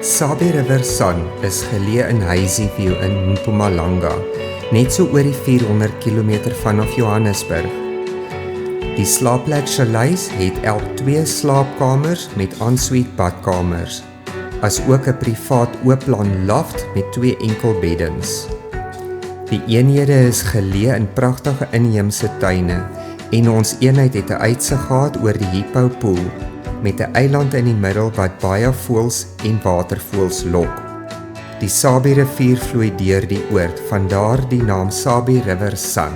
Sabi River San is geleë in Hazyview in Mpumalanga, net so oor die 400 km vanaf Johannesburg. Die slaapplek Chaleis het elk 2 slaapkamers met ensuite badkamers, as ook 'n privaat oopplan loft met 2 enkelbeddens. Die eenhede is geleë in pragtige inheemse tuine en ons eenheid het 'n uitsig gehad oor die Hippo Pool, met 'n eiland in die middel wat baie voëls en watervoëls lok. Die Sabi rivier vloei deur die oord, vandaar die naam Sabi River San.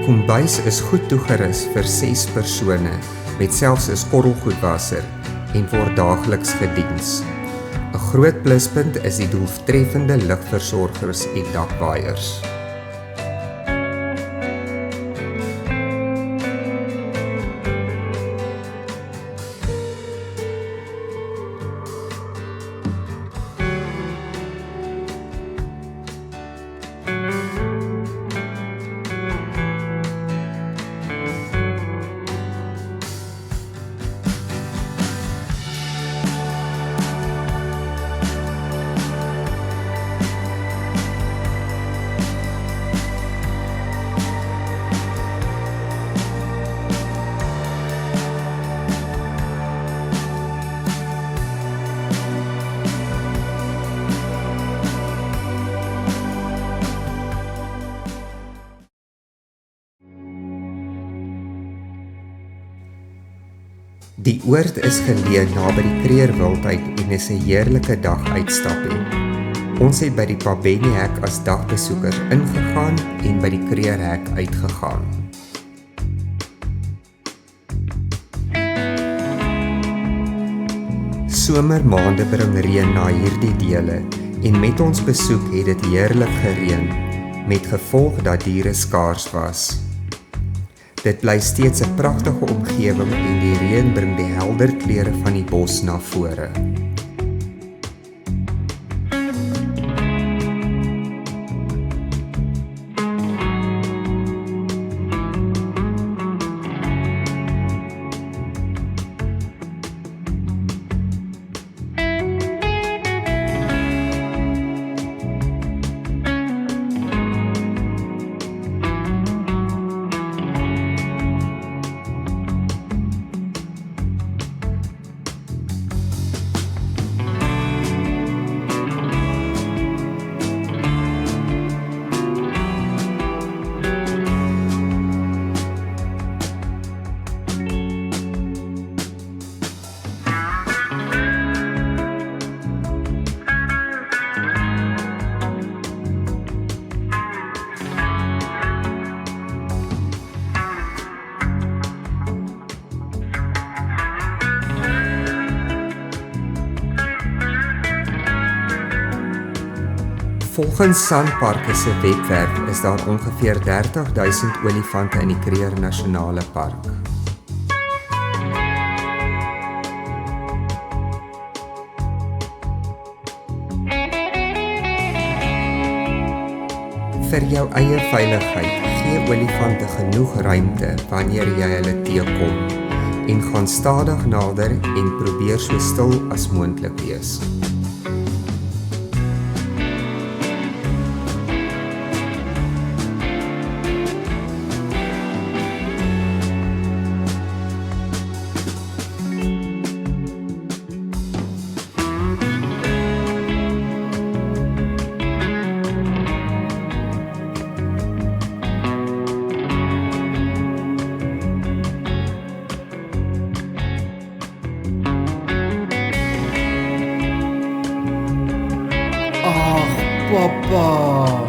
Kombuis is goed toegerus vir 6 persone, met selfs 'n skottelgoedwasser en word daagliks gediens. 'n Groot pluspunt is die doeltreffende ligversorgers en dakwaaiers. Die oord is geleë naby die Kruger Wildtuin en is 'n heerlike daguitstappie. Ons het by die Pabeni hek as dagbesoekers ingegaan en by die Kruger hek uitgegaan. Somermaande bring reën na hierdie dele en met ons besoek het dit heerlik gereën, met gevolg dat diere skaars was. Dit bly steeds 'n pragtige omgewing en die reën bring die helder kleure van die bos na vore. Volgens Sanparks se webwerf is daar ongeveer 30,000 olifante in die Kruger Nasionale Park. Vir jou eie veiligheid, gee olifante genoeg ruimte wanneer jy hulle teekom en gaan stadig nader en probeer so stil as moontlik wees. Papa.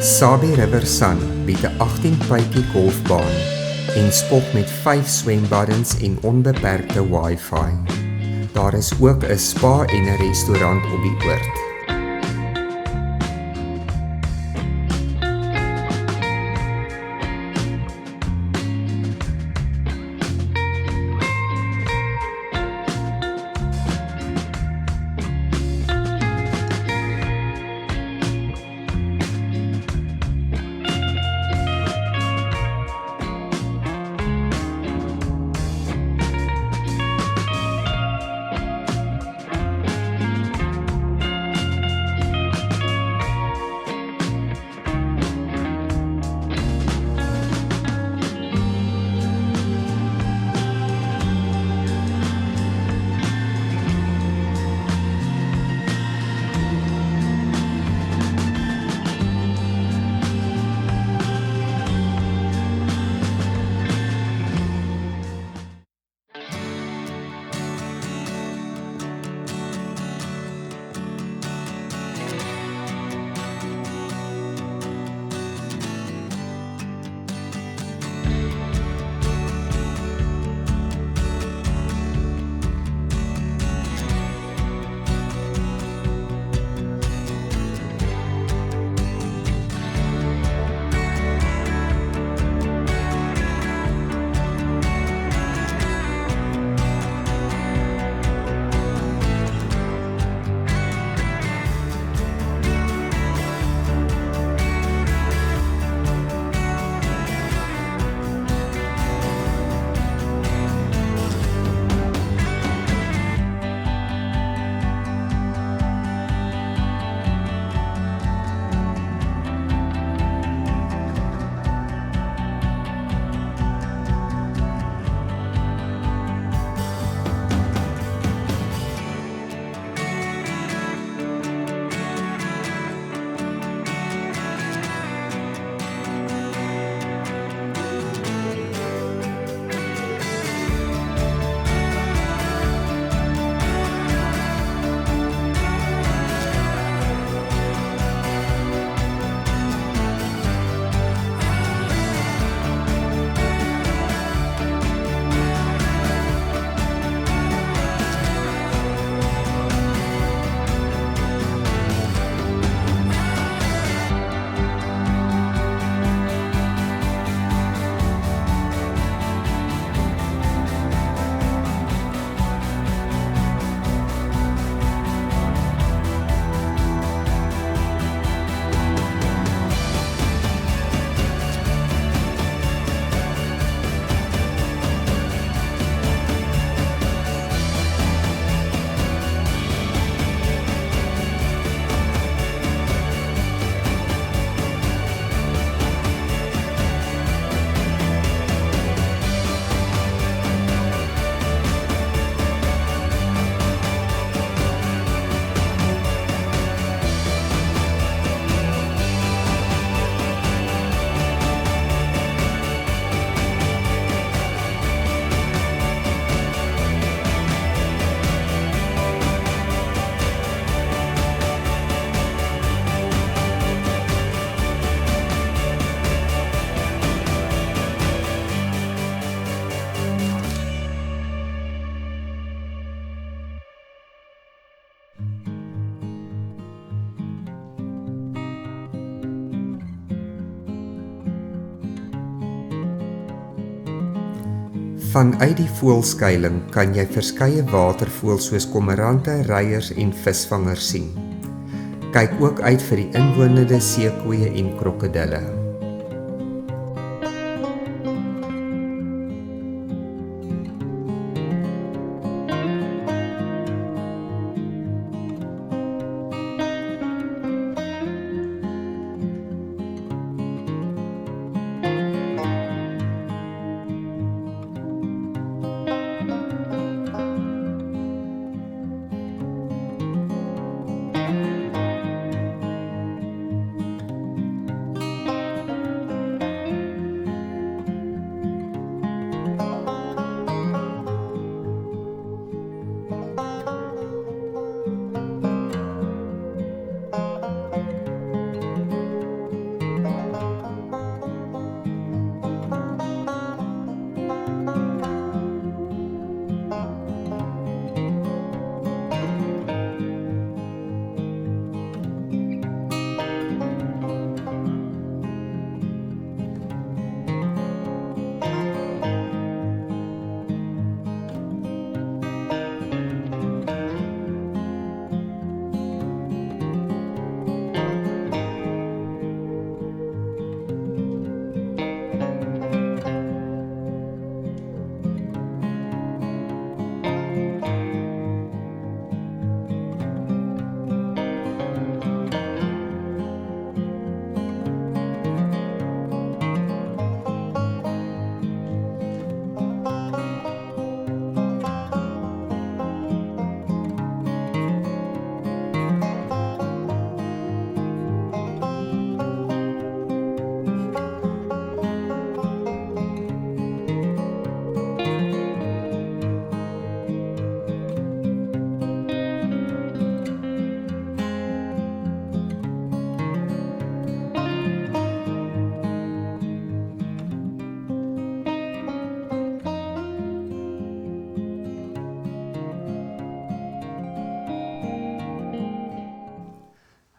Sabi River Sun bied 'n 18-puitjie golfbaan en spog met 5 swembaddens en onbeperkte Wi-Fi. Daar is ook 'n spa en 'n restaurant op die oord. Vanuit die voëlskuiling kan jy verskeie watervoëls soos kormorante, reiers en visvangers sien. Kyk ook uit vir die inwonende seekoeie en krokodille.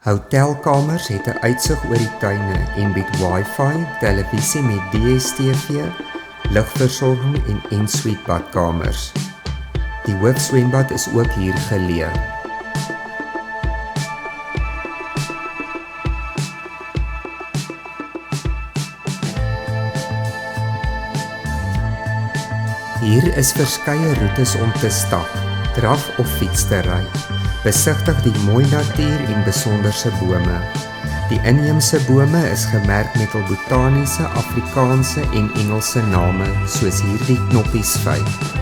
Hotelkamers het 'n uitsig oor die tuine en bied Wi-Fi, televisie met DStv, ligversorging en en-suite badkamers. Die hoofswembad is ook hier geleë. Hier is verskeie roetes om te stap, draf of fiets te ry. Besigtig die mooi natuur en besonderse bome. Die inheemse bome is gemerk met hul botaniese, Afrikaanse en Engelse name, soos hierdie knoppiesvyf.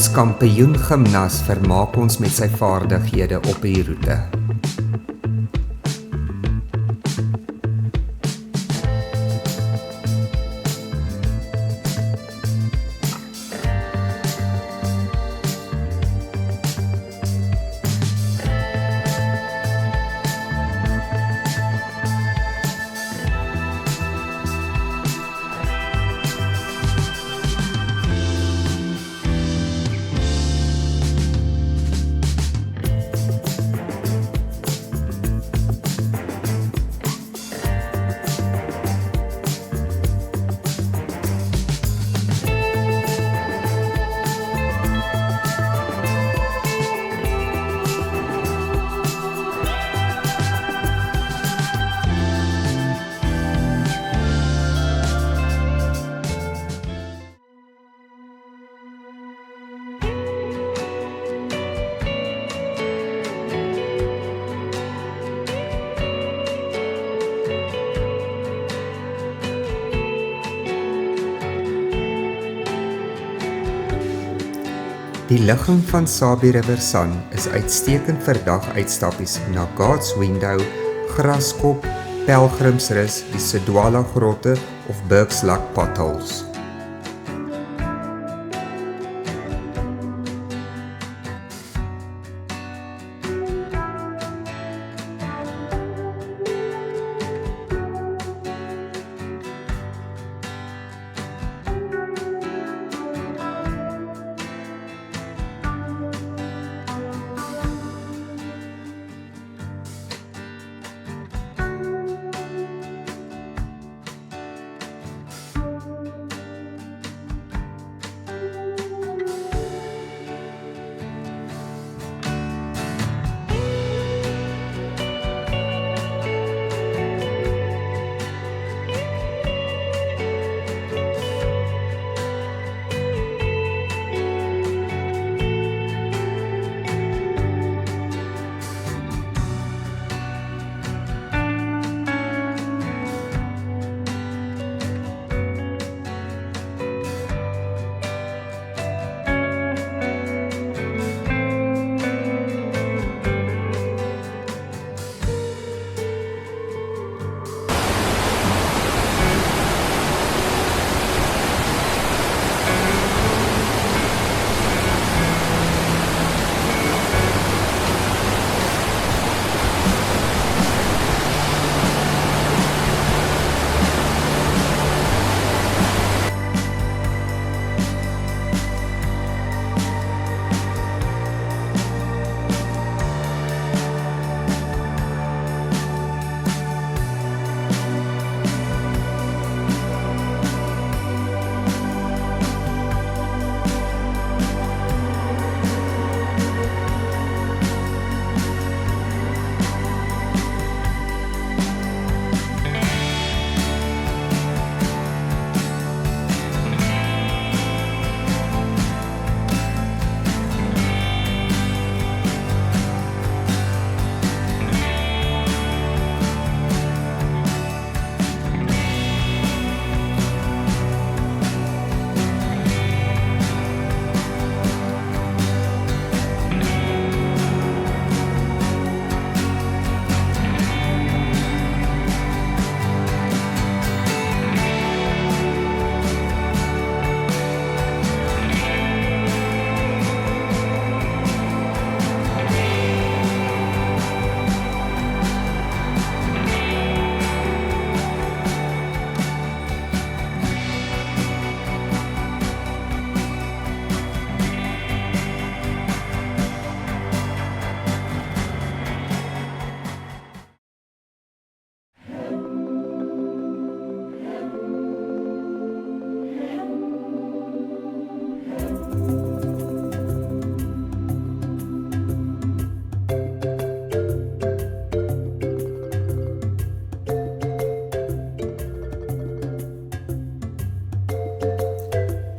Ons kampioen gimnas vermaak ons met sy vaardighede op die roete. Die ligging van Sabi River Sun is uitstekend vir daguitstappies na God's Window, Graskop, Pelgrimsrus, die Sidwala Grotte of Burke's Luck Potholes.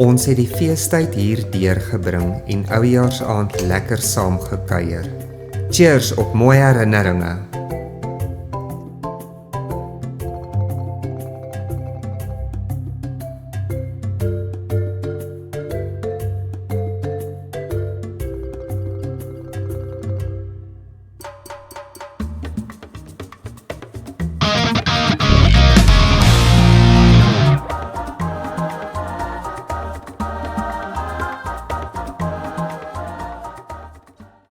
Ons het die feestyd hier deurgebring en oujaarsaand lekker saam gekuier. Cheers op mooi herinneringe.